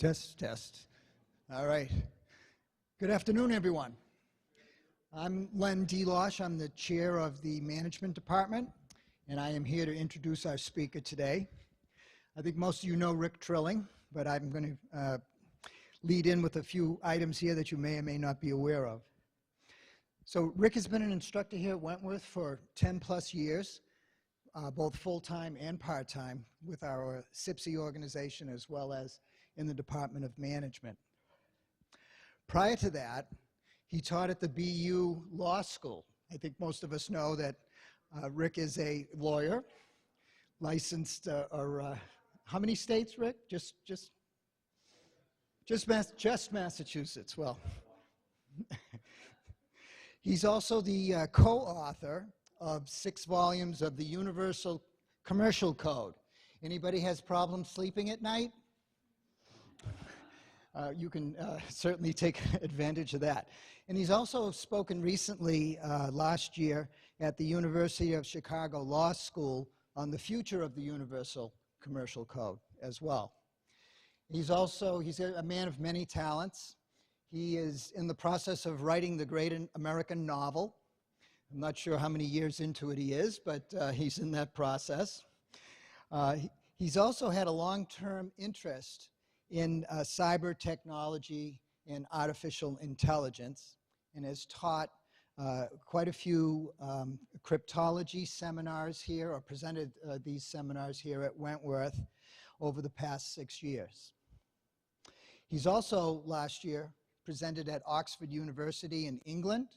Test, test. All right. Good afternoon, everyone. I'm Len Delosh. I'm the chair of the management department, and I am here to introduce our speaker today. I think most of you know Rick Trilling, but I'm going to lead in with a few items here that you may or may not be aware of. So Rick has been an instructor here at Wentworth for 10 plus years, both full-time and part-time with our SIPSI organization as well as in the Department of Management. Prior to that, he taught at the BU Law School. I think most of us know that Rick is a lawyer, licensed, how many states, Rick? Just Massachusetts. Well, he's also the co-author of 6 volumes of the Universal Commercial Code. Anybody has problems sleeping at night? You can certainly take advantage of that. And he's also spoken recently, last year, at the University of Chicago Law School on the future of the Universal Commercial Code as well. He's a man of many talents. He is in the process of writing the great American novel. I'm not sure how many years into it he is, but he's in that process. He's also had a long-term interest in cyber technology and artificial intelligence, and has taught quite a few cryptology seminars here, or presented these seminars here at Wentworth over the past 6 years. He's also, last year, presented at Oxford University in England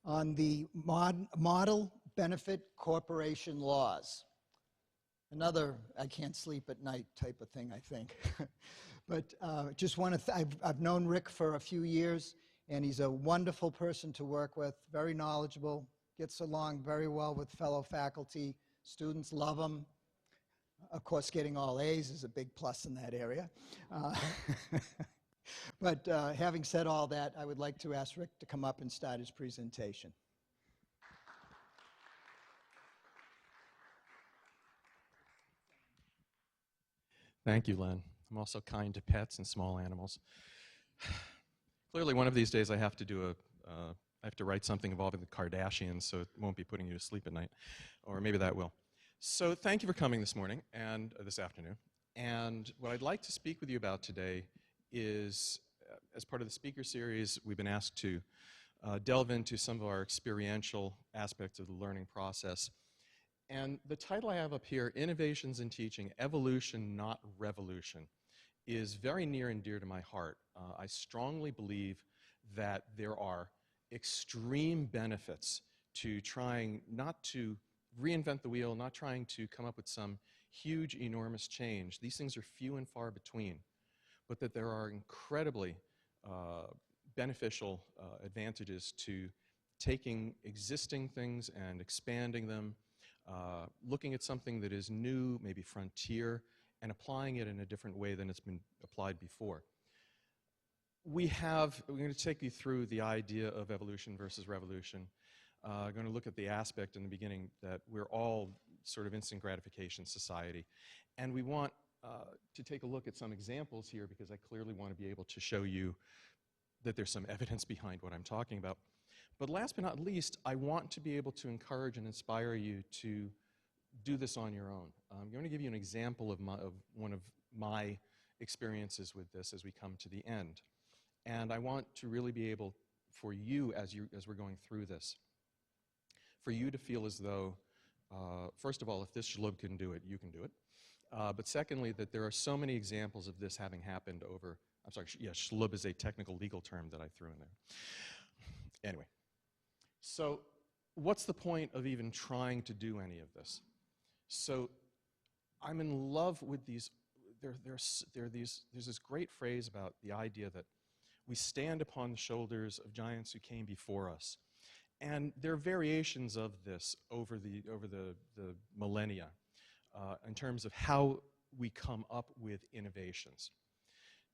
on the model benefit corporation laws. Another I can't sleep at night type of thing, I think. But just want to, I've known Rick for a few years, and he's a wonderful person to work with, very knowledgeable, gets along very well with fellow faculty. Students love him. Of course, getting all A's is a big plus in that area. But having said all that, I would like to ask Rick to come up and start his presentation. Thank you, Len. I'm also kind to pets and small animals. Clearly, one of these days I have to write something involving the Kardashians, so it won't be putting you to sleep at night, or maybe that will. So thank you for coming this morning and this afternoon. And what I'd like to speak with you about today is, as part of the speaker series, we've been asked to delve into some of our experiential aspects of the learning process. And the title I have up here, Innovations in Teaching, Evolution, Not Revolution, is very near and dear to my heart. I strongly believe that there are extreme benefits to trying not to reinvent the wheel, not trying to come up with some huge, enormous change. These things are few and far between, but that there are incredibly beneficial advantages to taking existing things and expanding them, looking at something that is new, maybe frontier, and applying it in a different way than it's been applied before. We're going to take you through the idea of evolution versus revolution. I'm going to look at the aspect in the beginning that we're all sort of instant gratification society. And we want to take a look at some examples here, because I clearly want to be able to show you that there's some evidence behind what I'm talking about. But last but not least, I want to be able to encourage and inspire you to do this on your own. I'm going to give you an example of one of my experiences with this as we come to the end. And I want to really be able, for you as we're going through this, for you to feel as though, first of all, if this schlub can do it, you can do it. But secondly, that there are so many examples of this having happened over, I'm sorry, yeah, schlub is a technical legal term that I threw in there. Anyway. So what's the point of even trying to do any of this? So I'm in love with these, there's this great phrase about the idea that we stand upon the shoulders of giants who came before us. And there are variations of this over the millennia in terms of how we come up with innovations.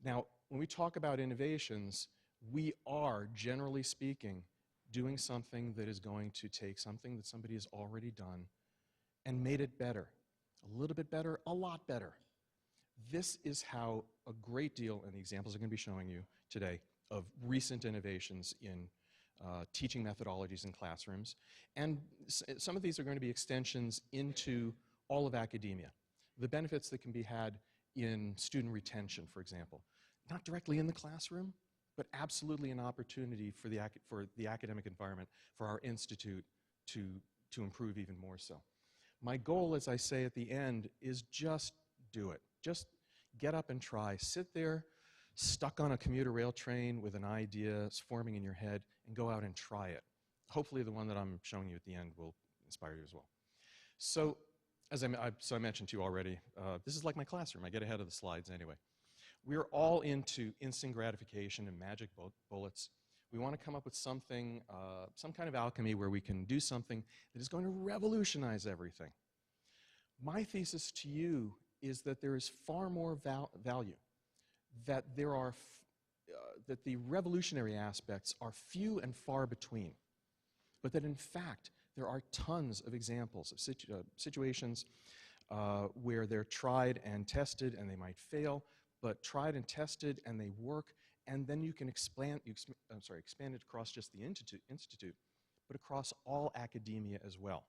Now, when we talk about innovations, we are, generally speaking, doing something that is going to take something that somebody has already done and made it better. A little bit better, a lot better. This is how a great deal, and the examples I'm going to be showing you today, of recent innovations in teaching methodologies in classrooms. And some of these are going to be extensions into all of academia. The benefits that can be had in student retention, for example. Not directly in the classroom, but absolutely an opportunity for the academic environment, for our institute to improve even more so. My goal, as I say at the end, is just do it. Just get up and try. Sit there, stuck on a commuter rail train with an idea forming in your head, and go out and try it. Hopefully the one that I'm showing you at the end will inspire you as well. So, as I mentioned to you already, this is like my classroom. I get ahead of the slides anyway. We're all into instant gratification and magic bullets. We want to come up with something, some kind of alchemy where we can do something that is going to revolutionize everything. My thesis to you is that there is far more value, that that the revolutionary aspects are few and far between, but that in fact there are tons of examples of situations where they're tried and tested and they might fail, but tried and tested and they work, and then you can expand it across just the institute, but across all academia as well.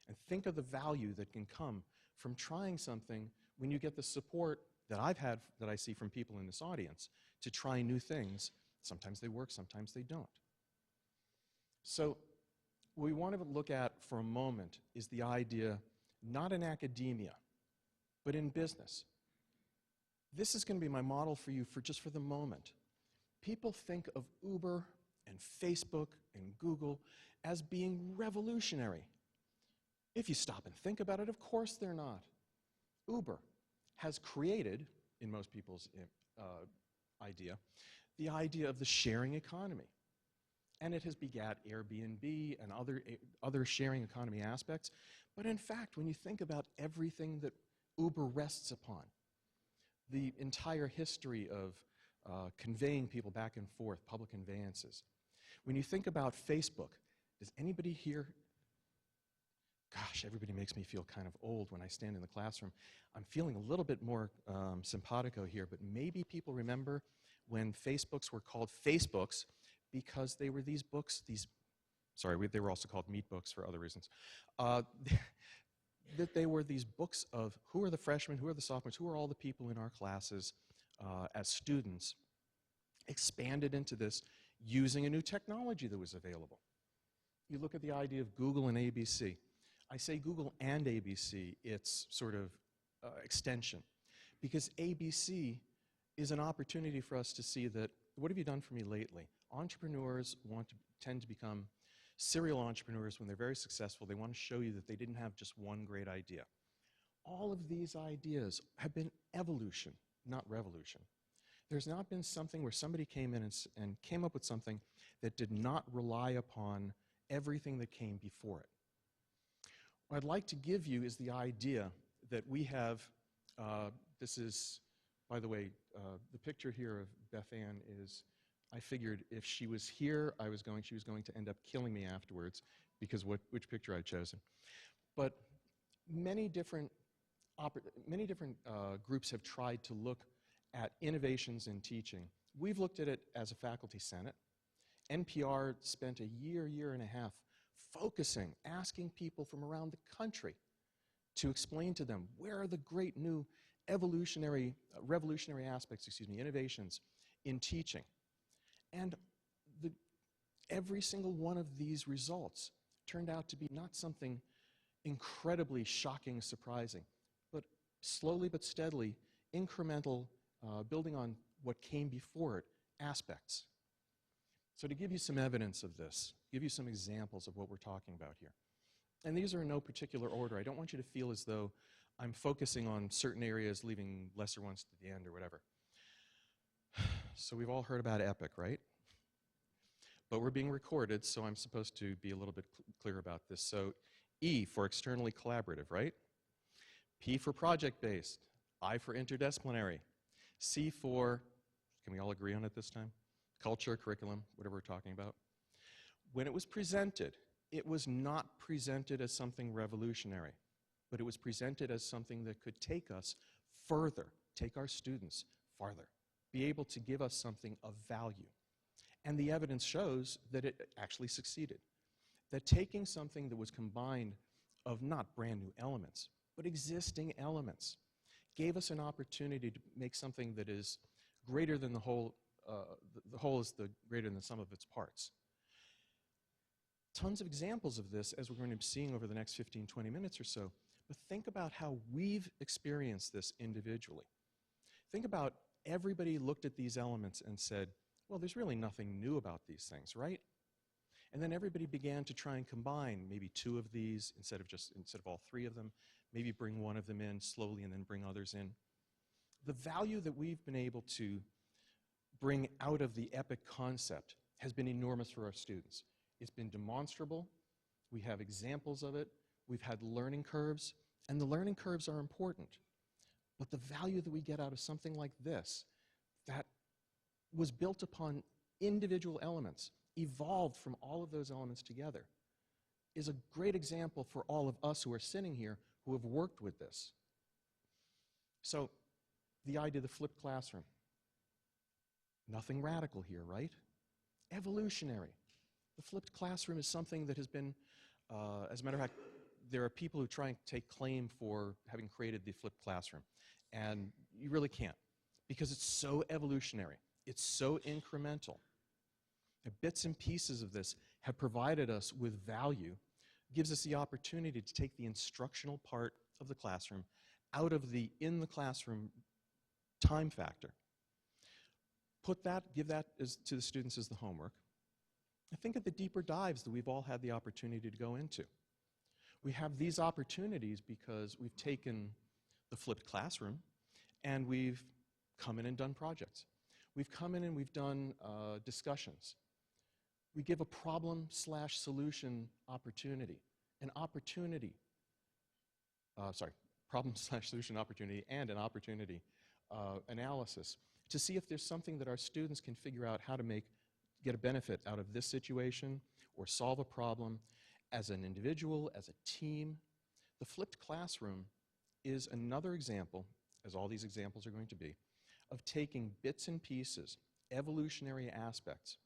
And think of the value that can come from trying something when you get the support that I see from people in this audience to try new things. Sometimes they work, sometimes they don't. So what we want to look at for a moment is the idea, not in academia, but in business. This is going to be my model for you just for the moment. People think of Uber and Facebook and Google as being revolutionary. If you stop and think about it, of course they're not. Uber has created, in most people's idea, the idea of the sharing economy. And it has begat Airbnb and other sharing economy aspects. But in fact, when you think about everything that Uber rests upon, the entire history of conveying people back and forth, public conveyances. When you think about Facebook, does anybody here, gosh, everybody makes me feel kind of old when I stand in the classroom. I'm feeling a little bit more simpatico here, but maybe people remember when Facebooks were called Facebooks because they were these books, they were also called meat books for other reasons, that they were these books of who are the freshmen, who are the sophomores, who are all the people in our classes as students, expanded into this using a new technology that was available. You look at the idea of Google and ABC. I say Google and ABC, it's sort of extension, because ABC is an opportunity for us to see that, what have you done for me lately? Entrepreneurs tend to become serial entrepreneurs when they're very successful. They want to show you that they didn't have just one great idea. All of these ideas have been evolution, not revolution. There's not been something where somebody came in and came up with something that did not rely upon everything that came before it. What I'd like to give you is the idea that we have, this is, by the way, the picture here of Beth Ann is, I figured if she was here, she was going to end up killing me afterwards because which picture I'd chosen. But many different groups have tried to look at innovations in teaching. We've looked at it as a faculty senate. NPR spent a year and a half focusing, asking people from around the country to explain to them where are the great new revolutionary aspects, innovations in teaching. And every single one of these results turned out to be not something incredibly shocking, surprising, but slowly but steadily, incremental, building on what came before it, aspects. So to give you some evidence of this, give you some examples of what we're talking about here. And these are in no particular order. I don't want you to feel as though I'm focusing on certain areas, leaving lesser ones to the end or whatever. So we've all heard about EPIC, right? But we're being recorded, so I'm supposed to be a little bit clear about this. So E for externally collaborative, right? P for project-based. I for interdisciplinary. C for, can we all agree on it this time? Culture, curriculum, whatever we're talking about. When it was presented, it was not presented as something revolutionary, but it was presented as something that could take us further, take our students farther, be able to give us something of value. And the evidence shows that it actually succeeded. That taking something that was combined of not brand new elements, but existing elements, gave us an opportunity to make something that is greater than the whole. The whole is greater than the sum of its parts. Tons of examples of this, as we're going to be seeing over the next 15, 20 minutes or so, but think about how we've experienced this individually. Think about everybody looked at these elements and said, well, there's really nothing new about these things, right? And then everybody began to try and combine maybe two of these instead of all three of them, maybe bring one of them in slowly and then bring others in. The value that we've been able to bring out of the EPIC concept has been enormous for our students. It's been demonstrable. We have examples of it. We've had learning curves, and the learning curves are important. But the value that we get out of something like this, that was built upon individual elements, evolved from all of those elements together, is a great example for all of us who are sitting here who have worked with this. So, the idea of the flipped classroom. Nothing radical here, right? Evolutionary. The flipped classroom is something that has been, as a matter of fact, there are people who try and take claim for having created the flipped classroom. And you really can't, because it's so evolutionary. It's so incremental. The bits and pieces of this have provided us with value, gives us the opportunity to take the instructional part of the classroom out of the in the classroom time factor. Give that to the students as the homework. And think of the deeper dives that we've all had the opportunity to go into. We have these opportunities because we've taken the flipped classroom and we've come in and done projects. We've come in and we've done discussions. We give a problem/solution opportunity, problem/solution opportunity and an opportunity analysis to see if there's something that our students can figure out how to get a benefit out of this situation or solve a problem as an individual, as a team. The flipped classroom is another example, as all these examples are going to be, of taking bits and pieces, evolutionary aspects,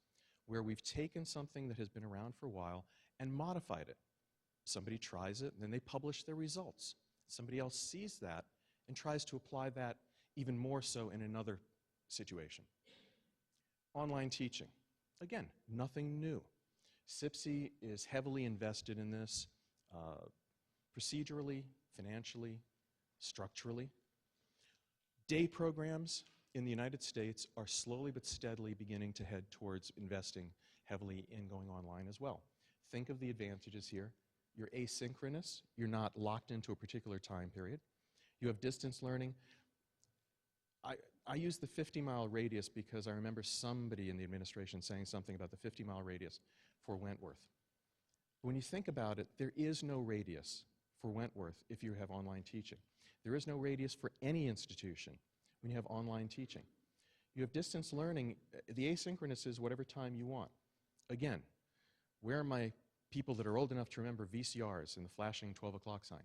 where we've taken something that has been around for a while and modified it. Somebody tries it, and then they publish their results. Somebody else sees that and tries to apply that even more so in another situation. Online teaching. Again, nothing new. SIPSE is heavily invested in this procedurally, financially, structurally. Day programs in the United States are slowly but steadily beginning to head towards investing heavily in going online as well. Think of the advantages here. You're asynchronous. You're not locked into a particular time period. You have distance learning. I use the 50-mile radius because I remember somebody in the administration saying something about the 50-mile radius for Wentworth. When you think about it, there is no radius for Wentworth if you have online teaching. There is no radius for any institution when you have online teaching. You have distance learning. The asynchronous is whatever time you want. Again, where are my people that are old enough to remember VCRs and the flashing 12 o'clock sign?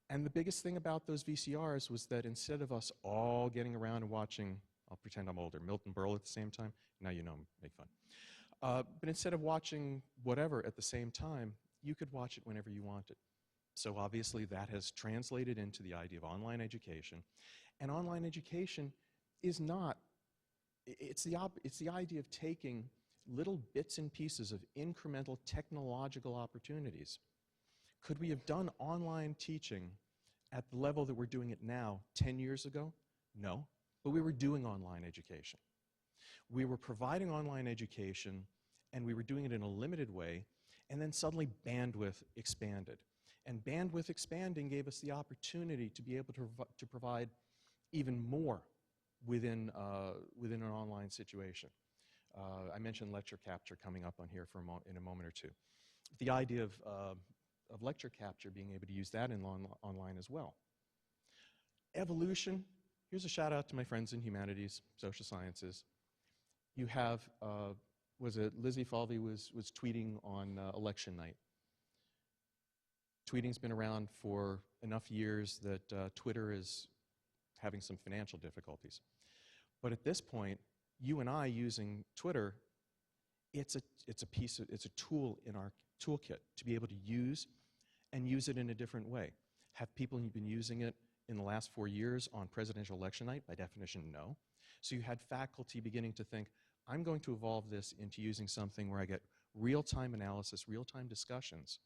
And the biggest thing about those VCRs was that instead of us all getting around and watching, I'll pretend I'm older, Milton Berle at the same time, now you know, make fun. But instead of watching whatever at the same time, you could watch it whenever you wanted. So obviously that has translated into the idea of online education. And online education is not, it's the idea of taking little bits and pieces of incremental technological opportunities. Could we have done online teaching at the level that we're doing it now 10 years ago? No, but we were doing online education. We were providing online education, and we were doing it in a limited way, and then suddenly bandwidth expanded. And bandwidth expanding gave us the opportunity to be able to provide even more within an online situation. I mentioned lecture capture coming up on here in a moment or two. The idea of lecture capture, being able to use that in online as well. Evolution, here's a shout out to my friends in humanities, social sciences. You have, was it Lizzie Falvey was tweeting on election night. Tweeting's been around for enough years that Twitter is having some financial difficulties. But at this point, you and I using Twitter, it's a tool in our toolkit to be able to use and use it in a different way. Have people been using it in the last 4 years on presidential election night? By definition, no. So you had faculty beginning to think, I'm going to evolve this into using something where I get real-time analysis, real-time discussions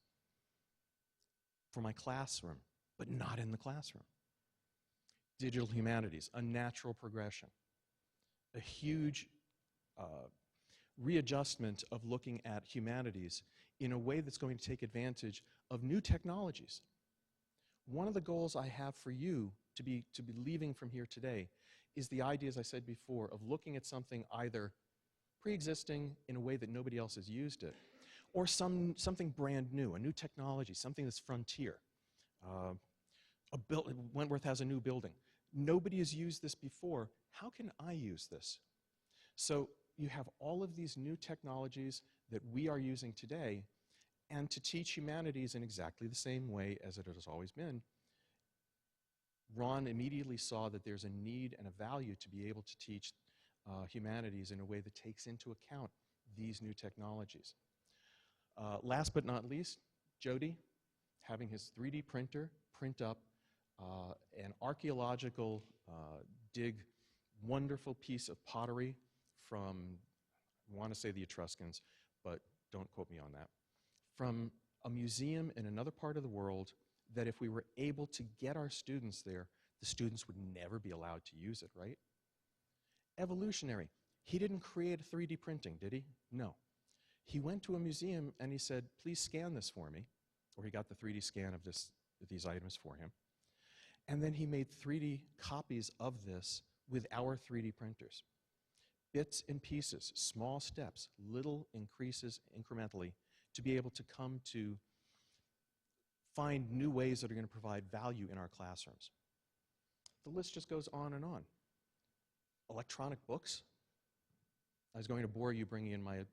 for my classroom, but not in the classroom. Digital humanities, a natural progression. A huge readjustment of looking at humanities in a way that's going to take advantage of new technologies. One of the goals I have for you to be leaving from here today is the idea, as I said before, of looking at something either pre-existing in a way that nobody else has used it, or something brand new, a new technology, something that's frontier. Wentworth has a new building. Nobody has used this before. How can I use this? So you have all of these new technologies that we are using today, and to teach humanities in exactly the same way as it has always been, Ron immediately saw that there's a need and a value to be able to teach humanities in a way that takes into account these new technologies. Last but not least, Jody, having his 3D printer print up an archaeological dig, wonderful piece of pottery from, I want to say the Etruscans, but don't quote me on that, from a museum in another part of the world that if we were able to get our students there, the students would never be allowed to use it, right? Evolutionary. He didn't create a 3D printing, did he? No. He went to a museum and he said, please scan this for me, or he got the 3D scan of these items for him. And then he made 3D copies of this with our 3D printers. Bits and pieces, small steps, little increases incrementally to be able to come to find new ways that are going to provide value in our classrooms. The list just goes on and on. Electronic books. I was going to bore you bringing in my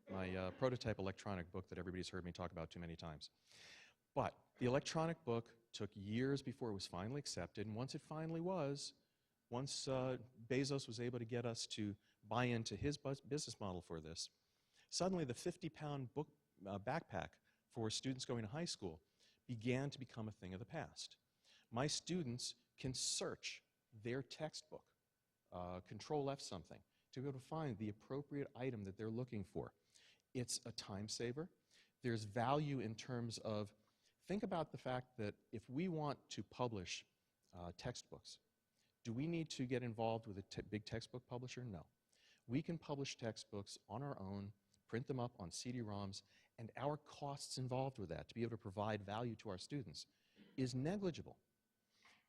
prototype electronic book that everybody's heard me talk about too many times. But the electronic book took years before it was finally accepted, and once it finally was, once Bezos was able to get us to buy into his business model for this, suddenly the 50-pound book backpack for students going to high school began to become a thing of the past. My students can search their textbook, Control F something, to be able to find the appropriate item that they're looking for. It's a time saver. There's value in terms of, think about the fact that if we want to publish textbooks, do we need to get involved with a big textbook publisher? No. We can publish textbooks on our own, print them up on CD-ROMs, and our costs involved with that to be able to provide value to our students is negligible.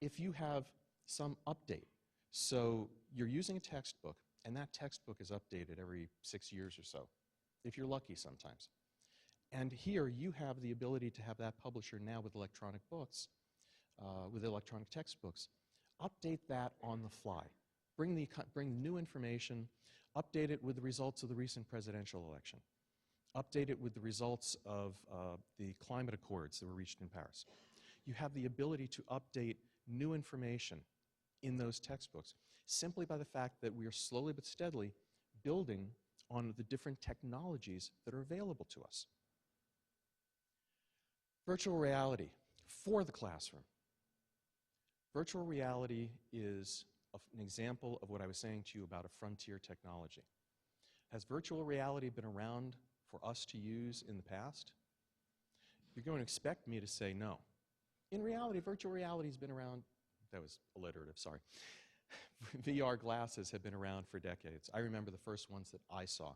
If you have some update, so you're using a textbook, and that textbook is updated every 6 years or so, if you're lucky sometimes. And here you have the ability to have that publisher now with electronic books, with electronic textbooks. Update that on the fly. Bring new information, update it with the results of the recent presidential election. Update it with the results of the climate accords that were reached in Paris. You have the ability to update new information in those textbooks simply by the fact that we are slowly but steadily building on the different technologies that are available to us. Virtual reality for the classroom. Virtual reality is an example of what I was saying to you about a frontier technology. Has virtual reality been around for us to use in the past? You're going to expect me to say no. In reality, virtual reality has been around, that was alliterative, sorry. VR glasses have been around for decades. I remember the first ones that I saw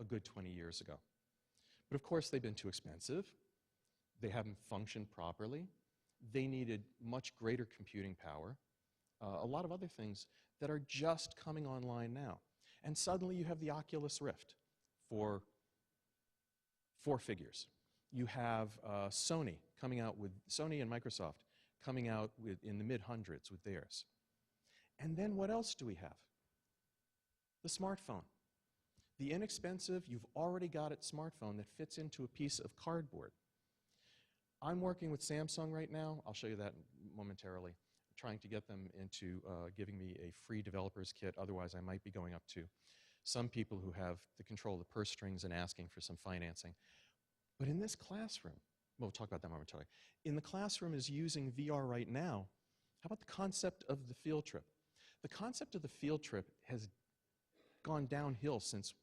a good 20 years ago. But of course, they've been too expensive. They haven't functioned properly. They needed much greater computing power. A lot of other things that are just coming online now. And suddenly you have the Oculus Rift for 4 figures. You have Sony and Microsoft coming out in the mid-hundreds with theirs. And then what else do we have? The smartphone. The inexpensive, you've already got it smartphone that fits into a piece of cardboard. I'm working with Samsung right now. I'll show you that momentarily. trying to get them into giving me a free developer's kit. Otherwise, I might be going up to some people who have the control of the purse strings and asking for some financing. But in this classroom, we'll talk about that momentarily. In the classroom is using VR right now. How about the concept of the field trip? The concept of the field trip has gone downhill since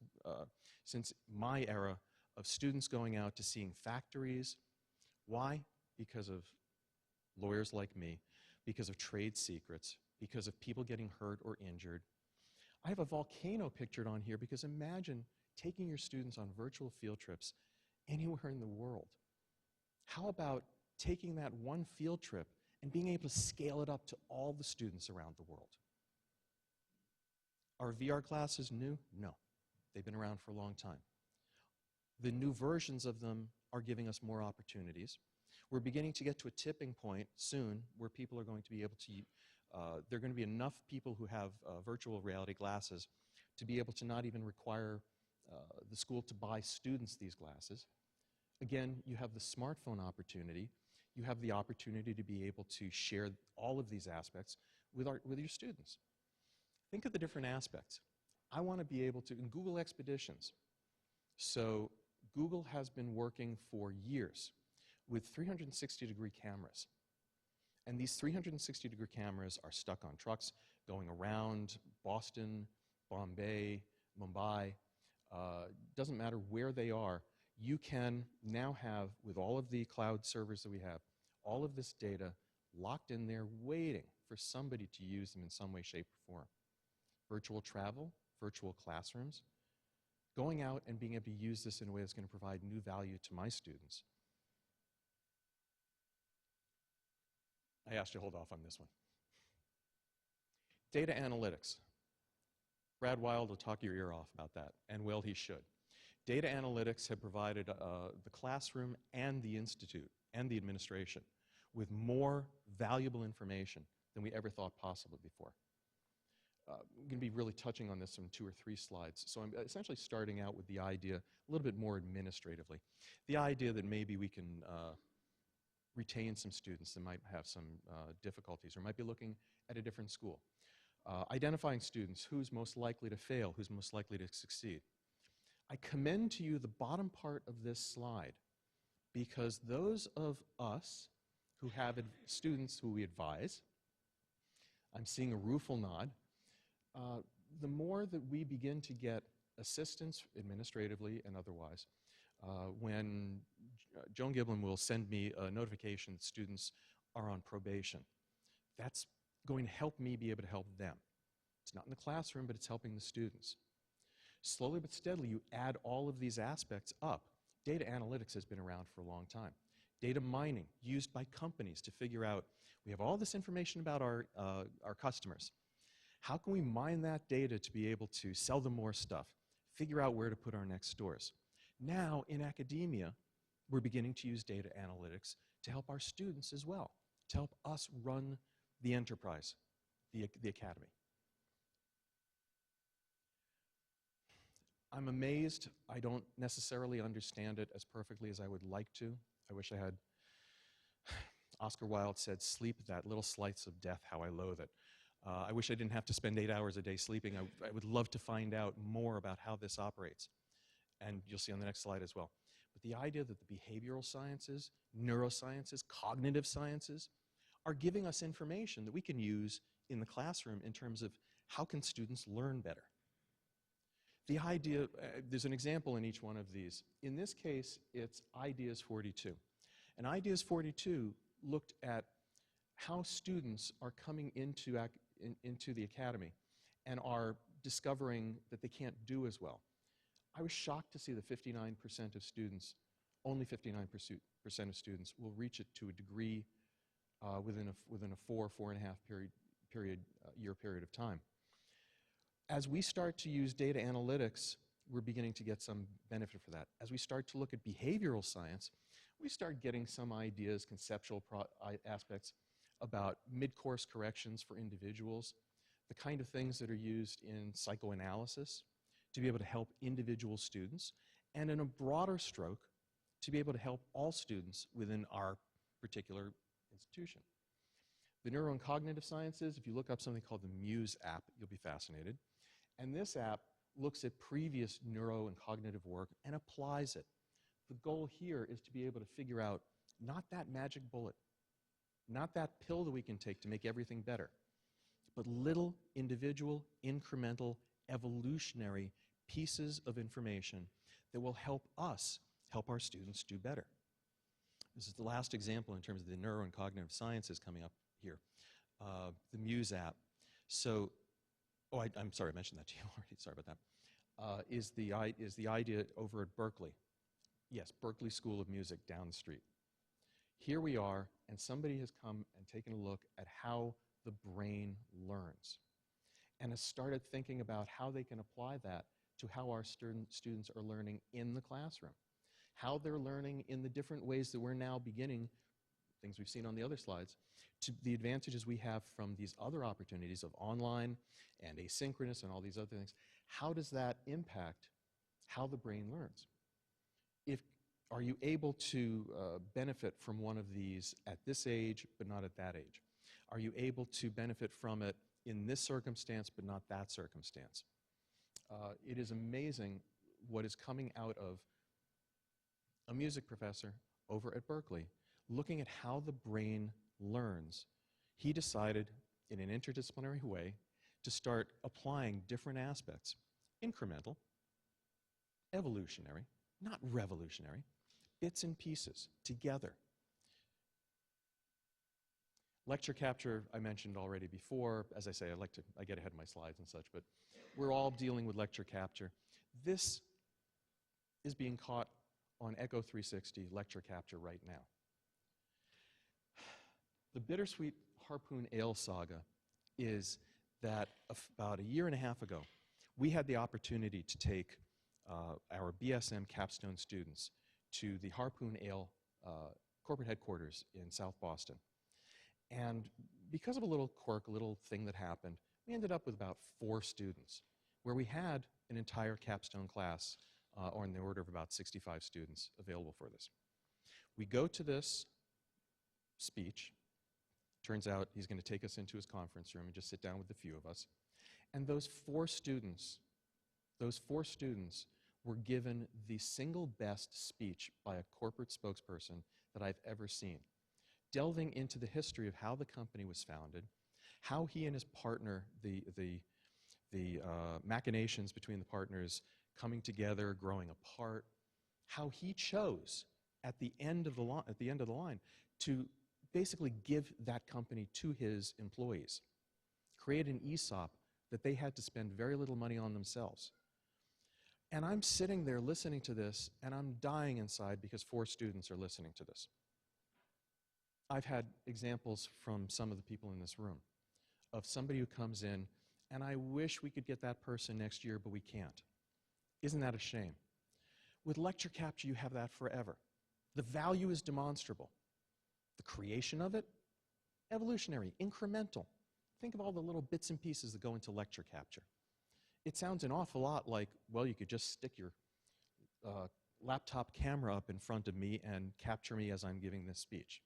my era of students going out to seeing factories. Why? Because of lawyers like me, because of trade secrets, because of people getting hurt or injured. I have a volcano pictured on here because imagine taking your students on virtual field trips anywhere in the world. How about taking that one field trip and being able to scale it up to all the students around the world? Are VR classes new? No. They've been around for a long time. The new versions of them are giving us more opportunities. We're beginning to get to a tipping point soon where people are going to be able to, there are going to be enough people who have virtual reality glasses to be able to not even require the school to buy students these glasses. Again, you have the smartphone opportunity. You have the opportunity to be able to share all of these aspects with your students. Think of the different aspects. I want to be able to, in Google Expeditions, so Google has been working for years with 360-degree cameras. And these 360-degree cameras are stuck on trucks going around Boston, Bombay, Mumbai. Doesn't matter where they are. You can now have, with all of the cloud servers that we have, all of this data locked in there waiting for somebody to use them in some way, shape, or form. Virtual travel, virtual classrooms, going out and being able to use this in a way that's going to provide new value to my students. I asked you to hold off on this one. Data analytics. Brad Wild will talk your ear off about that, and well, he should. Data analytics have provided the classroom and the institute and the administration with more valuable information than we ever thought possible before. I'm going to be really touching on this in 2 or 3 slides. So I'm essentially starting out with the idea a little bit more administratively. The idea that maybe we can retain some students that might have some difficulties or might be looking at a different school. Identifying students, who's most likely to fail, who's most likely to succeed. I commend to you the bottom part of this slide because those of us who have students who we advise, I'm seeing a rueful nod, the more that we begin to get assistance administratively and otherwise, when Joan Giblin will send me a notification that students are on probation, that's going to help me be able to help them. It's not in the classroom, but it's helping the students. Slowly but steadily, you add all of these aspects up. Data analytics has been around for a long time. Data mining, used by companies to figure out, we have all this information about our customers. How can we mine that data to be able to sell them more stuff, figure out where to put our next stores? Now, in academia, we're beginning to use data analytics to help our students as well, to help us run the enterprise, the academy. I'm amazed. I don't necessarily understand it as perfectly as I would like to. I wish I had. Oscar Wilde said, "Sleep, that little slice of death, how I loathe it." I wish I didn't have to spend 8 hours a day sleeping. I would love to find out more about how this operates. And you'll see on the next slide as well. But the idea that the behavioral sciences, neurosciences, cognitive sciences are giving us information that we can use in the classroom in terms of how can students learn better. The idea, there's an example in each one of these. In this case, it's Ideas 42. And Ideas 42 looked at how students are coming into the academy and are discovering that they can't do as well. I was shocked to see that 59% of students, only 59% of students will reach it to a degree within a 4.5 year period of time. As we start to use data analytics, we're beginning to get some benefit for that. As we start to look at behavioral science, we start getting some ideas, conceptual aspects about mid-course corrections for individuals, the kind of things that are used in psychoanalysis to be able to help individual students, and in a broader stroke, to be able to help all students within our particular institution. The neuro and cognitive sciences, if you look up something called the Muse App, you'll be fascinated. And this app looks at previous neuro and cognitive work and applies it. The goal here is to be able to figure out not that magic bullet, not that pill that we can take to make everything better, but little individual, incremental, evolutionary pieces of information that will help us help our students do better. This is the last example in terms of the neuro and cognitive sciences coming up here, the Muse app. So, I'm sorry, I mentioned that to you already, sorry about that. Is the idea over at Berkeley. Yes, Berkeley School of Music down the street. Here we are, and somebody has come and taken a look at how the brain learns and has started thinking about how they can apply that to how our students are learning in the classroom, how they're learning in the different ways that we're now beginning, things we've seen on the other slides, to the advantages we have from these other opportunities of online and asynchronous and all these other things. How does that impact how the brain learns? Are you able to benefit from one of these at this age but not at that age? Are you able to benefit from it in this circumstance but not that circumstance? It is amazing what is coming out of a music professor over at Berkeley looking at how the brain learns. He decided in an interdisciplinary way to start applying different aspects, incremental, evolutionary, not revolutionary, bits and pieces together. Lecture capture, I mentioned already before. As I say, I get ahead of my slides and such, but we're all dealing with lecture capture. This is being caught on Echo 360 lecture capture right now. The bittersweet Harpoon Ale saga is that about a year and a half ago, we had the opportunity to take our BSM capstone students to the Harpoon Ale corporate headquarters in South Boston. And because of a little quirk, a little thing that happened, we ended up with about 4 students, where we had an entire capstone class, or in the order of about 65 students available for this. We go to this speech. Turns out he's going to take us into his conference room and just sit down with a few of us. And those 4 students were given the single best speech by a corporate spokesperson that I've ever seen, delving into the history of how the company was founded, how he and his partner, the machinations between the partners coming together, growing apart, how he chose at the end of the line to basically give that company to his employees, create an ESOP that they had to spend very little money on themselves. And I'm sitting there listening to this, and I'm dying inside because 4 students are listening to this. I've had examples from some of the people in this room of somebody who comes in, and I wish we could get that person next year, but we can't. Isn't that a shame? With lecture capture, you have that forever. The value is demonstrable. The creation of it, evolutionary, incremental. Think of all the little bits and pieces that go into lecture capture. It sounds an awful lot like, well, you could just stick your laptop camera up in front of me and capture me as I'm giving this speech.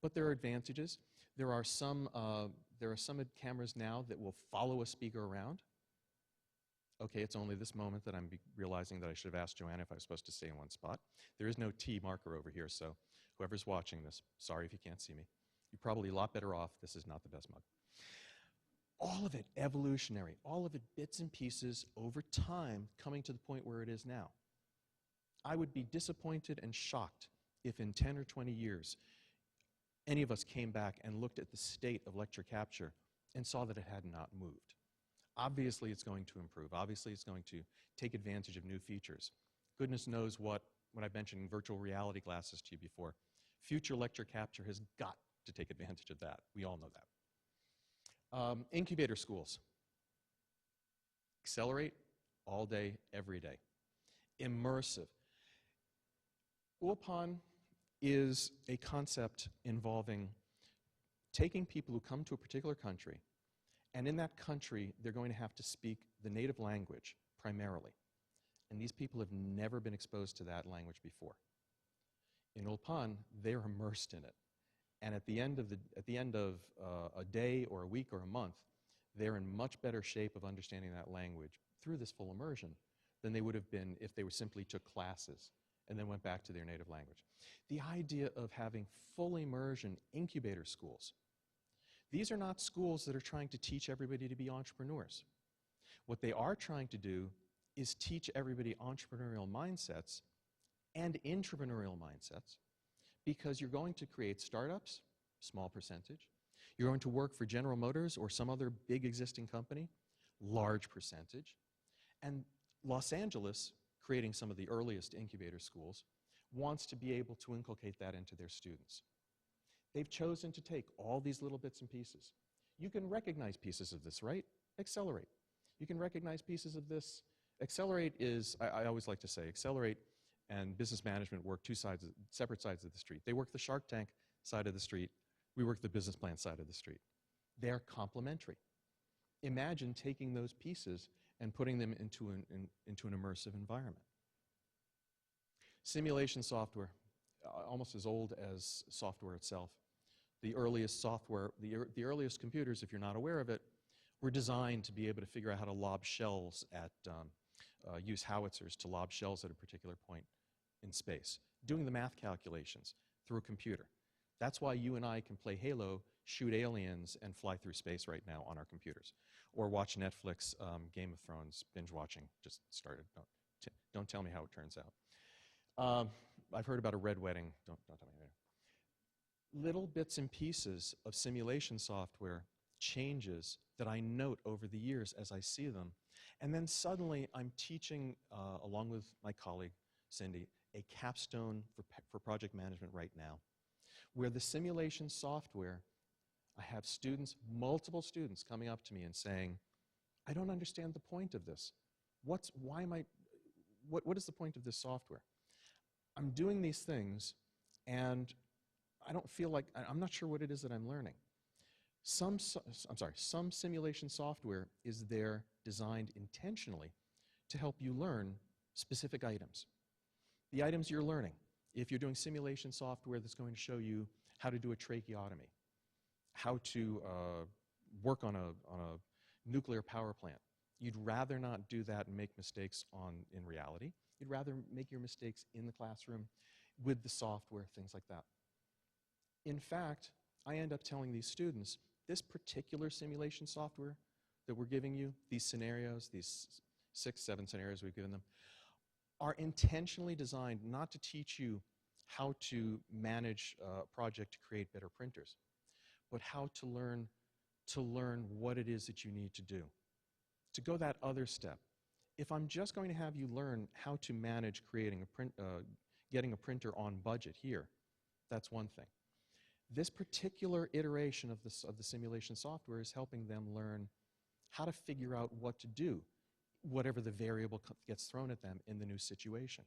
But there are advantages. There are some cameras now that will follow a speaker around. Okay, it's only this moment that I'm realizing that I should have asked Joanna if I was supposed to stay in one spot. There is no T marker over here, so whoever's watching this, sorry if you can't see me. You're probably a lot better off. This is not the best mug. All of it evolutionary, all of it bits and pieces over time coming to the point where it is now. I would be disappointed and shocked if in 10 or 20 years any of us came back and looked at the state of lecture capture and saw that it had not moved. Obviously, it's going to improve. Obviously, it's going to take advantage of new features. Goodness knows what, when I mentioned virtual reality glasses to you before, future lecture capture has got to take advantage of that. We all know that. Incubator schools. Accelerate all day, every day. Immersive. Ulpan is a concept involving taking people who come to a particular country, and in that country, they're going to have to speak the native language primarily. And these people have never been exposed to that language before. In Ulpan, they're immersed in it. And at the end of a day or a week or a month, they're in much better shape of understanding that language through this full immersion than they would have been if they simply took classes and then went back to their native language. The idea of having full immersion incubator schools. These are not schools that are trying to teach everybody to be entrepreneurs. What they are trying to do is teach everybody entrepreneurial mindsets and intrapreneurial mindsets, because you're going to create startups, small percentage. You're going to work for General Motors or some other big existing company, large percentage. And Los Angeles, creating some of the earliest incubator schools, wants to be able to inculcate that into their students. They've chosen to take all these little bits and pieces. You can recognize pieces of this, right? Accelerate. You can recognize pieces of this. Accelerate is, I always like to say, Accelerate and business management work separate sides of the street. They work the Shark Tank side of the street. We work the business plan side of the street. They're complementary. Imagine taking those pieces and putting them into an immersive environment. Simulation software, almost as old as software itself. The earliest software, the earliest computers, if you're not aware of it, were designed to be able to figure out how to lob shells at, use howitzers to lob shells at a particular point in space, doing the math calculations through a computer. That's why you and I can play Halo, shoot aliens, and fly through space right now on our computers. Or watch Netflix, Game of Thrones, binge watching just started. Don't tell me how it turns out. I've heard about a red wedding. Don't tell me later. Little bits and pieces of simulation software changes that I note over the years as I see them. And then suddenly I'm teaching, along with my colleague, Cindy, a capstone for project management right now, where the simulation software, I have students, multiple students coming up to me and saying, I don't understand the point of this. What is the point of this software? I'm doing these things and I don't feel like, I'm not sure what it is that I'm learning. Some simulation software is there designed intentionally to help you learn specific items. The items you're learning, if you're doing simulation software that's going to show you how to do a tracheotomy, how to work on a nuclear power plant, you'd rather not do that and make mistakes in reality. You'd rather make your mistakes in the classroom with the software, things like that. In fact, I end up telling these students, this particular simulation software that we're giving you, these scenarios, these 6, 7 scenarios we've given them, are intentionally designed not to teach you how to manage a project to create better printers, but how to learn what it is that you need to do. To go that other step, if I'm just going to have you learn how to manage creating getting a printer on budget here, that's one thing. This particular iteration of the simulation software is helping them learn how to figure out what to do, whatever the variable gets thrown at them in the new situation.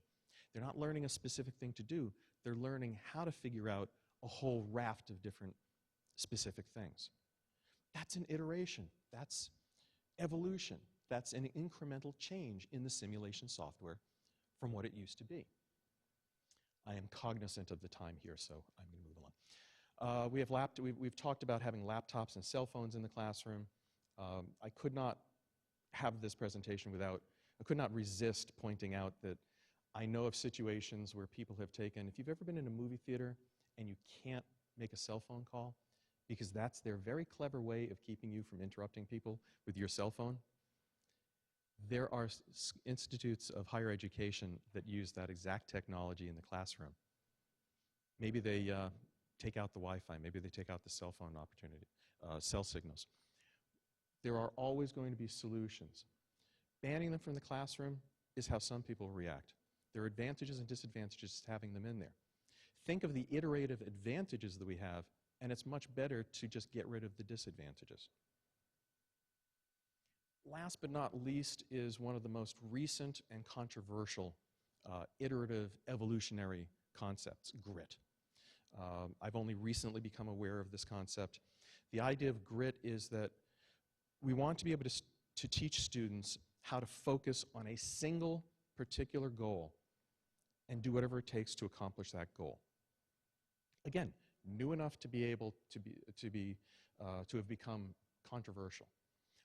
They're not learning a specific thing to do, they're learning how to figure out a whole raft of different specific things. That's an iteration, that's evolution, that's an incremental change in the simulation software from what it used to be. I am cognizant of the time here, so I'm going to move along. We've talked about having laptops and cell phones in the classroom. I could not have this presentation I could not resist pointing out that I know of situations where people have taken, if you've ever been in a movie theater and you can't make a cell phone call, because that's their very clever way of keeping you from interrupting people with your cell phone, there are institutes of higher education that use that exact technology in the classroom. Maybe they take out the Wi-Fi, maybe they take out the cell phone opportunity, cell signals. There are always going to be solutions. Banning them from the classroom is how some people react. There are advantages and disadvantages to having them in there. Think of the iterative advantages that we have, and it's much better to just get rid of the disadvantages. Last but not least is one of the most recent and controversial iterative evolutionary concepts, grit. I've only recently become aware of this concept. The idea of grit is that we want to be able to teach students how to focus on a single particular goal and do whatever it takes to accomplish that goal. Again, new enough to be able to have become controversial.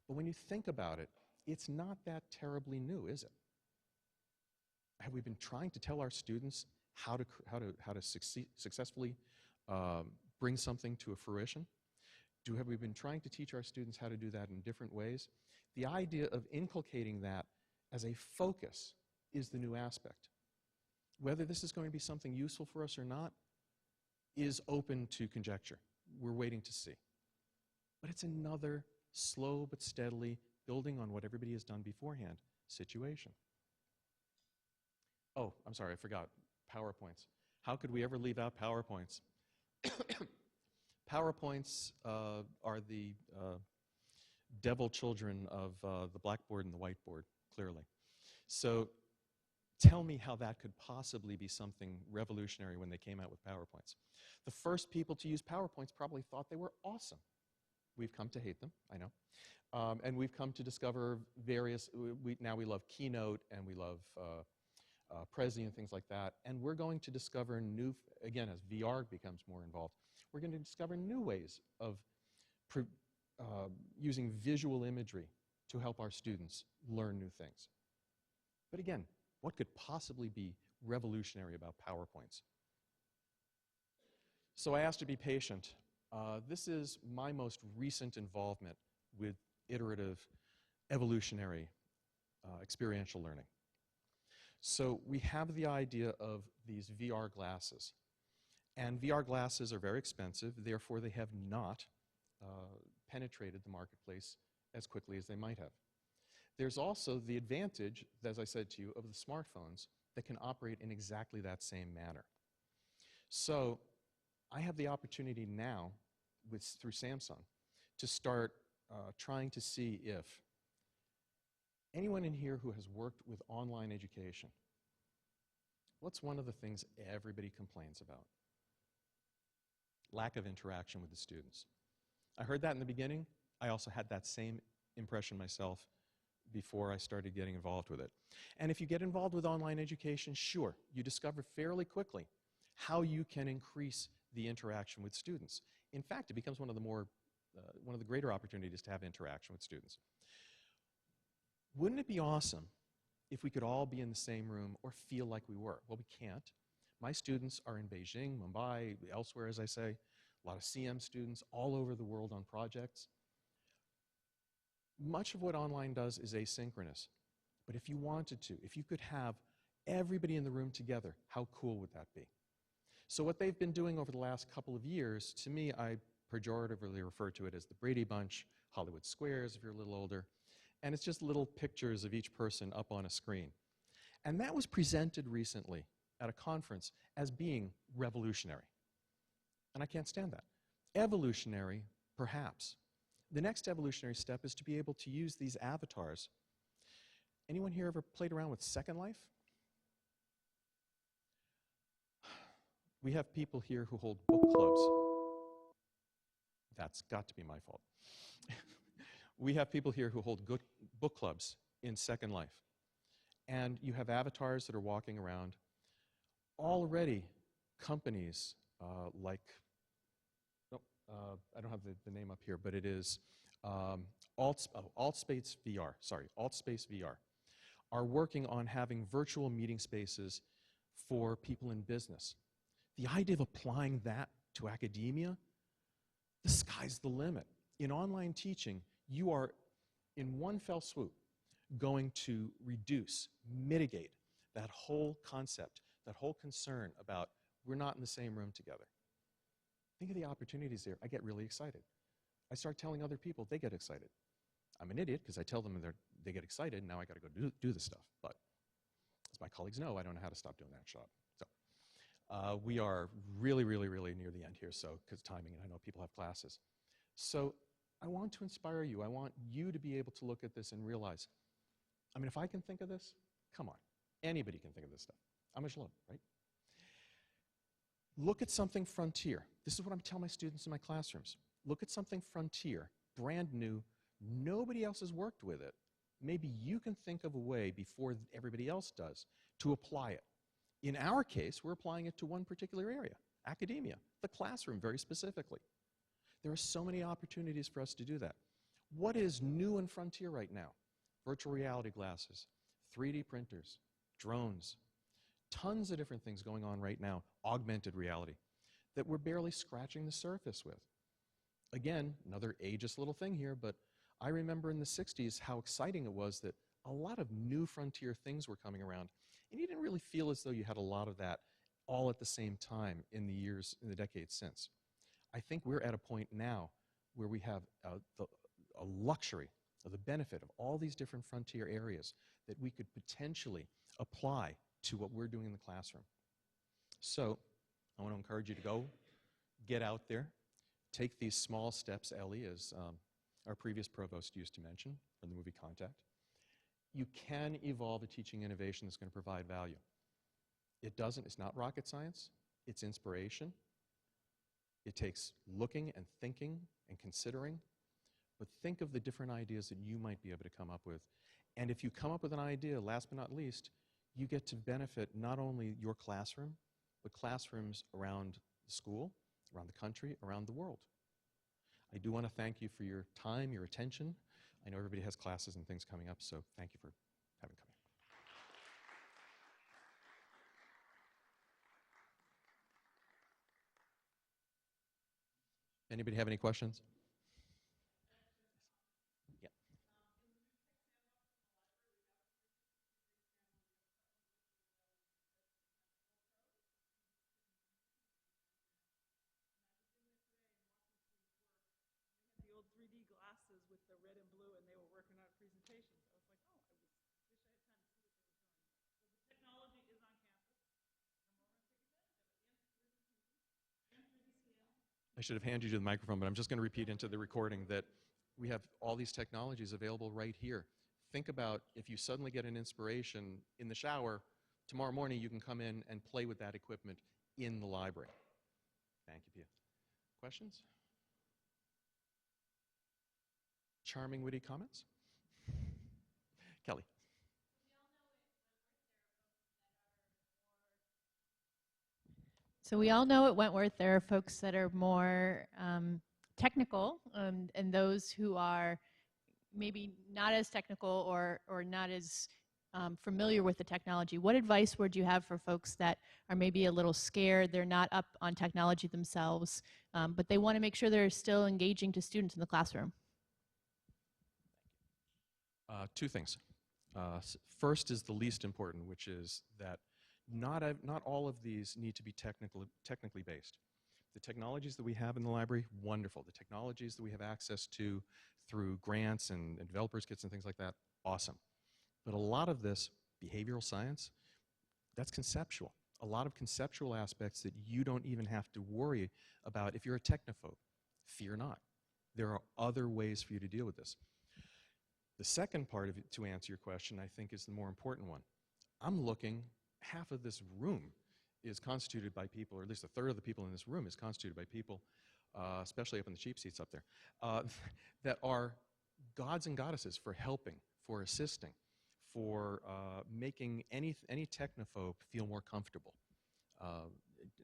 But when you think about it, it's not that terribly new, is it? Have we been trying to tell our students how to successfully bring something to a fruition? Have we been trying to teach our students how to do that in different ways? The idea of inculcating that as a focus is the new aspect. Whether this is going to be something useful for us or not is open to conjecture. We're waiting to see. But it's another slow but steadily building on what everybody has done beforehand situation. Oh, I'm sorry, I forgot. PowerPoints. How could we ever leave out PowerPoints? PowerPoints are the devil children of the blackboard and the whiteboard, clearly. So tell me how that could possibly be something revolutionary when they came out with PowerPoints. The first people to use PowerPoints probably thought they were awesome. We've come to hate them, I know. And we've come to discover various, now we love Keynote and we love Prezi and things like that. And we're going to discover new, again, as VR becomes more involved, we're going to discover new ways of using visual imagery to help our students learn new things. But again, what could possibly be revolutionary about PowerPoints? So I asked to be patient. This is my most recent involvement with iterative, evolutionary, experiential learning. So we have the idea of these VR glasses. And VR glasses are very expensive, therefore they have not penetrated the marketplace as quickly as they might have. There's also the advantage, as I said to you, of the smartphones that can operate in exactly that same manner. So I have the opportunity now, through Samsung, to start trying to see if anyone in here who has worked with online education, what's one of the things everybody complains about? Lack of interaction with the students. I heard that in the beginning. I also had that same impression myself before I started getting involved with it. And if you get involved with online education, sure, you discover fairly quickly how you can increase the interaction with students. In fact, it becomes one of the greater opportunities to have interaction with students. Wouldn't it be awesome if we could all be in the same room or feel like we were? Well, we can't. My students are in Beijing, Mumbai, elsewhere, as I say, a lot of CM students all over the world on projects. Much of what online does is asynchronous. But if you wanted to, if you could have everybody in the room together, how cool would that be? So what they've been doing over the last couple of years, to me, I pejoratively refer to it as the Brady Bunch, Hollywood Squares if you're a little older, and it's just little pictures of each person up on a screen. And that was presented recently at a conference as being revolutionary. And I can't stand that. Evolutionary, perhaps. The next evolutionary step is to be able to use these avatars. Anyone here ever played around with Second Life? We have people here who hold book clubs. That's got to be my fault. We have people here who hold good book clubs in Second Life. And you have avatars that are walking around. Already, companies like, I don't have the name up here, but it is Altspace VR, are working on having virtual meeting spaces for people in business. The idea of applying that to academia, the sky's the limit. In online teaching, you are, in one fell swoop, going to reduce, mitigate that whole concept, that whole concern about we're not in the same room together. Think of the opportunities there. I get really excited. I start telling other people, they get excited. I'm an idiot because I tell them they get excited, and now I got to go do this stuff. But as my colleagues know, I don't know how to stop doing that shop. So we are really, really, really near the end here, so because timing, and I know people have classes. So I want to inspire you. I want you to be able to look at this and realize, I mean, if I can think of this, come on. Anybody can think of this stuff. I'm a schlub, right? Look at something frontier. This is what I'm telling my students in my classrooms. Look at something frontier, brand new. Nobody else has worked with it. Maybe you can think of a way before everybody else does to apply it. In our case, we're applying it to one particular area. academia, the classroom very specifically. There are so many opportunities for us to do that. What is new and frontier right now? Virtual reality glasses, 3D printers, drones, tons of different things going on right now, augmented reality, that we're barely scratching the surface with. Again, another ageist little thing here, but I remember in the 60s how exciting it was that a lot of new frontier things were coming around, and you didn't really feel as though you had a lot of that all at the same time in the decades since. I think we're at a point now where we have a luxury of the benefit of all these different frontier areas that we could potentially apply to what we're doing in the classroom. So I want to encourage you to go, get out there, take these small steps, Ellie, as our previous provost used to mention from the movie Contact. You can evolve a teaching innovation that's going to provide value. It's not rocket science, it's inspiration. It takes looking and thinking and considering, but think of the different ideas that you might be able to come up with. And if you come up with an idea, last but not least, you get to benefit not only your classroom, but classrooms around the school, around the country, around the world. I do want to thank you for your time, your attention. I know everybody has classes and things coming up, so thank you for having come. Anybody have any questions? Yeah. The old 3D glasses with the red and blue, and they were working on presentations. I was like, oh, wish I had time to see what they were doing. So the technology is on campus, and we're going to take advantage of it. And 3D scan. I should have handed you the microphone, but I'm just going to repeat into the recording that we have all these technologies available right here. Think about if you suddenly get an inspiration in the shower, tomorrow morning you can come in and play with that equipment in the library. Thank you, Pia. Questions? Charming, witty comments? Kelly. So we all know at Wentworth there are folks that are more technical and those who are maybe not as technical or not as familiar with the technology. What advice would you have for folks that are maybe a little scared, they're not up on technology themselves, but they want to make sure they're still engaging to students in the classroom? Two things. First is the least important, which is that not all of these need to be technically based. The technologies that we have in the library, wonderful. The technologies that we have access to through grants and developers kits and things like that, awesome. But a lot of this behavioral science, that's conceptual. A lot of conceptual aspects that you don't even have to worry about if you're a technophobe. Fear not. There are other ways for you to deal with this. The second part of it, to answer your question, I think is the more important one. I'm looking, half of this room is constituted by people, or at least a third of the people in this room is constituted by people, especially up in the cheap seats up there, that are gods and goddesses for helping, for assisting, for making any technophobe feel more comfortable.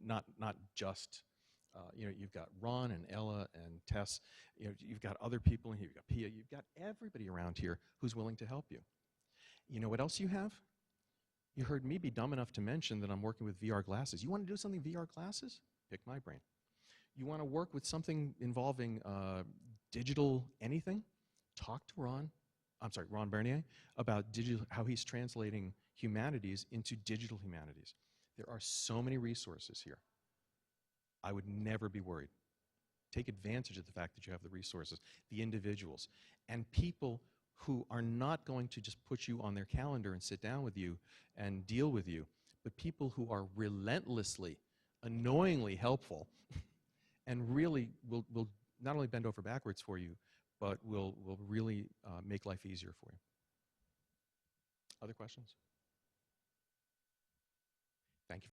Not just, you've got Ron and Ella and Tess, you've got other people in here, you've got Pia, you've got everybody around here who's willing to help you. You know what else you have? You heard me be dumb enough to mention that I'm working with VR glasses. You want to do something VR glasses? Pick my brain. You want to work with something involving digital anything? Talk to Ron Bernier, about how he's translating humanities into digital humanities. There are so many resources here. I would never be worried. Take advantage of the fact that you have the resources, the individuals, and people who are not going to just put you on their calendar and sit down with you and deal with you, but people who are relentlessly, annoyingly helpful and really will not only bend over backwards for you, but will really make life easier for you. Other questions?